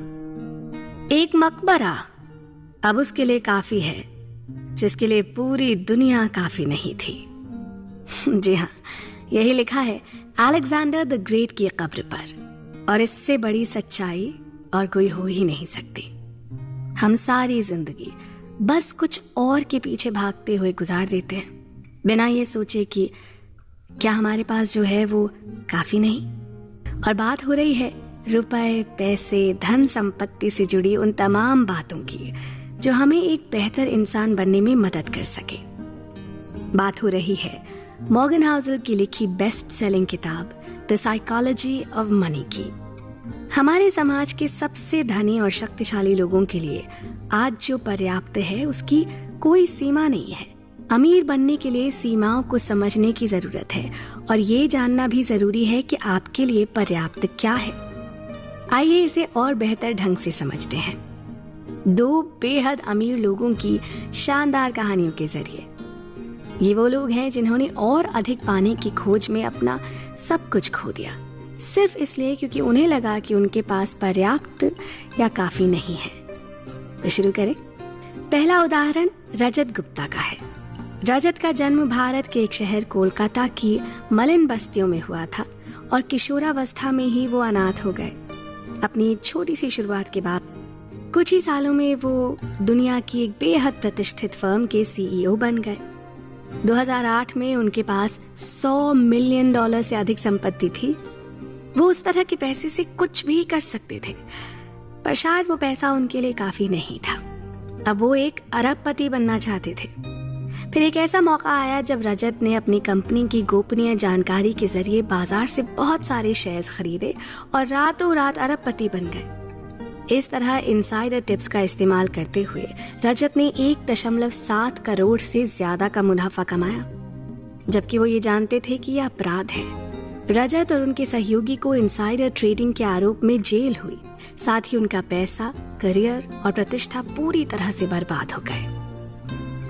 एक मकबरा अब उसके लिए काफी है जिसके लिए पूरी दुनिया काफी नहीं थी। जी हाँ, यही लिखा है अलेक्जेंडर द ग्रेट की कब्र पर, और इससे बड़ी सच्चाई और कोई हो ही नहीं सकती। हम सारी जिंदगी बस कुछ और के पीछे भागते हुए गुजार देते हैं, बिना ये सोचे कि क्या हमारे पास जो है वो काफी नहीं। और बात हो रही है रुपए, पैसे, धन संपत्ति से जुड़ी उन तमाम बातों की जो हमें एक बेहतर इंसान बनने में मदद कर सके। बात हो रही है मॉर्गन हाउसल की लिखी बेस्ट सेलिंग किताब द साइकोलॉजी ऑफ मनी की। हमारे समाज के सबसे धनी और शक्तिशाली लोगों के लिए आज जो पर्याप्त है उसकी कोई सीमा नहीं है। अमीर बनने के लिए सीमाओं को समझने की जरूरत है और ये जानना भी जरूरी है कि आपके लिए पर्याप्त क्या है। आइए इसे और बेहतर ढंग से समझते हैं, दो बेहद अमीर लोगों की शानदार कहानियों के जरिए। ये वो लोग हैं जिन्होंने और अधिक पाने की खोज में अपना सब कुछ खो दिया, सिर्फ इसलिए क्योंकि उन्हें लगा कि उनके पास पर्याप्त या काफी नहीं है। तो शुरू करें। पहला उदाहरण रजत गुप्ता का है। रजत का जन्म भारत के एक शहर कोलकाता की मलिन बस्तियों में हुआ था और किशोरावस्था में ही वो अनाथ हो गए। अपनी छोटी सी शुरुआत के बाद कुछ ही सालों में वो दुनिया की एक बेहद प्रतिष्ठित फर्म के सीईओ बन गए। 2008 में उनके पास $100 मिलियन से अधिक संपत्ति थी। वो उस तरह के पैसे से कुछ भी कर सकते थे, पर शायद वो पैसा उनके लिए काफी नहीं था। अब वो एक अरबपति बनना चाहते थे। फिर एक ऐसा मौका आया जब रजत ने अपनी कंपनी की गोपनीय जानकारी के जरिए बाजार से बहुत सारे शेयर्स खरीदे और रातों रात अरबपति बन गए। इस तरह इनसाइडर टिप्स का इस्तेमाल करते हुए रजत ने 1.7 करोड़ से ज्यादा का मुनाफा कमाया, जबकि वो ये जानते थे कि यह अपराध है। रजत और उनके सहयोगी को इनसाइडर ट्रेडिंग के आरोप में जेल हुई। साथ ही उनका पैसा, करियर और प्रतिष्ठा पूरी तरह से बर्बाद हो गए।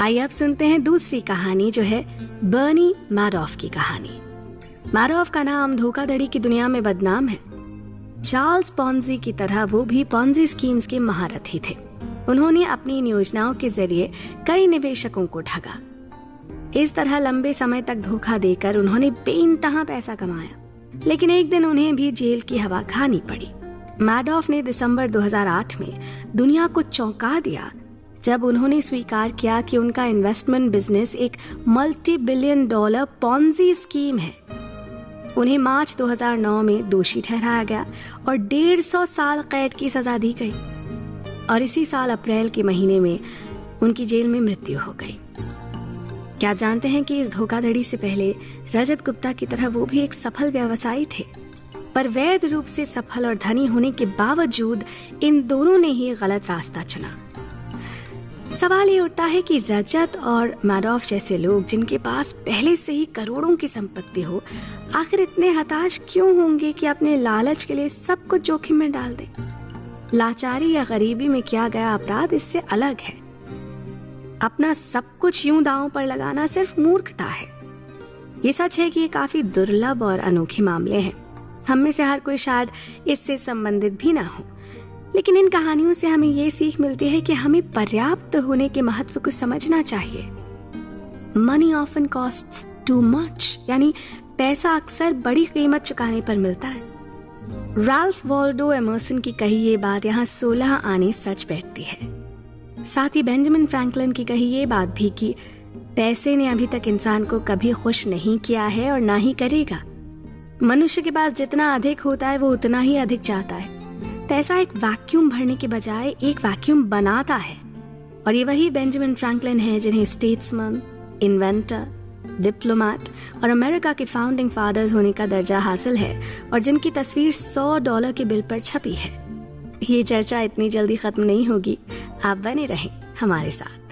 आइए अब सुनते हैं दूसरी कहानी, जो है बर्नी मैडॉफ की कहानी। मैडॉफ का नाम धोखाधड़ी की दुनिया में बदनाम है। चार्ल्स पॉन्जी की तरह वो भी पॉन्जी स्कीम्स के महारथी थे। उन्होंने अपनी इन योजनाओं के जरिए कई निवेशकों को ठगा। इस तरह लंबे समय तक धोखा देकर उन्होंने बेइंतहा पैसा कमाया, लेकिन एक दिन उन्हें भी जेल की हवा खानी पड़ी। मैडॉफ ने दिसंबर 2008 में दुनिया को चौंका दिया जब उन्होंने स्वीकार किया कि उनका इन्वेस्टमेंट बिजनेस एक $multi-billion पॉन्जी स्कीम है। उन्हें मार्च 2009 में दोषी ठहराया गया और 150 साल कैद की सजा दी गई, और इसी साल अप्रैल के महीने में उनकी जेल में मृत्यु हो गई। क्या आप जानते हैं कि इस धोखाधड़ी से पहले रजत गुप्ता की तरह वो भी एक सफल व्यवसायी थे, पर वैध रूप से सफल और धनी होने के बावजूद इन दोनों ने ही गलत रास्ता चुना। सवाल ये उठता है कि रजत और मैडॉफ जैसे लोग जिनके पास पहले से ही करोड़ों की संपत्ति हो, आखिर इतने हताश क्यों होंगे कि अपने लालच के लिए सब कुछ जोखिम में डाल दें। लाचारी या गरीबी में किया गया अपराध इससे अलग है। अपना सब कुछ यूं दांव पर लगाना सिर्फ मूर्खता है। ये सच है कि ये काफी दुर्लभ और अनोखे मामले हैं। हम में से हर कोई शायद इससे संबंधित भी ना हो, लेकिन इन कहानियों से हमें ये सीख मिलती है कि हमें पर्याप्त होने के महत्व को समझना चाहिए। Money often costs too much, यानी पैसा अक्सर बड़ी कीमत चुकाने पर मिलता है। राल्फ वॉल्डो एमर्सन की कही ये बात यहाँ 16 आने सच बैठती है। साथ ही बेंजामिन फ्रैंकलिन की कही ये बात भी कि पैसे ने अभी तक इंसान को कभी खुश नहीं किया है और ना ही करेगा। मनुष्य के पास जितना अधिक होता है वो उतना ही अधिक चाहता है। पैसा एक वैक्यूम भरने के बजाय एक वैक्यूम बनाता है, और ये वही बेंजामिन फ्रैंकलिन है जिन्हें स्टेट्समैन, इन्वेंटर, डिप्लोमैट और अमेरिका के फाउंडिंग फादर्स होने का दर्जा हासिल है, और जिनकी तस्वीर $100 के बिल पर छपी है। ये चर्चा इतनी जल्दी खत्म नहीं होगी, आप बने रहें हमारे साथ।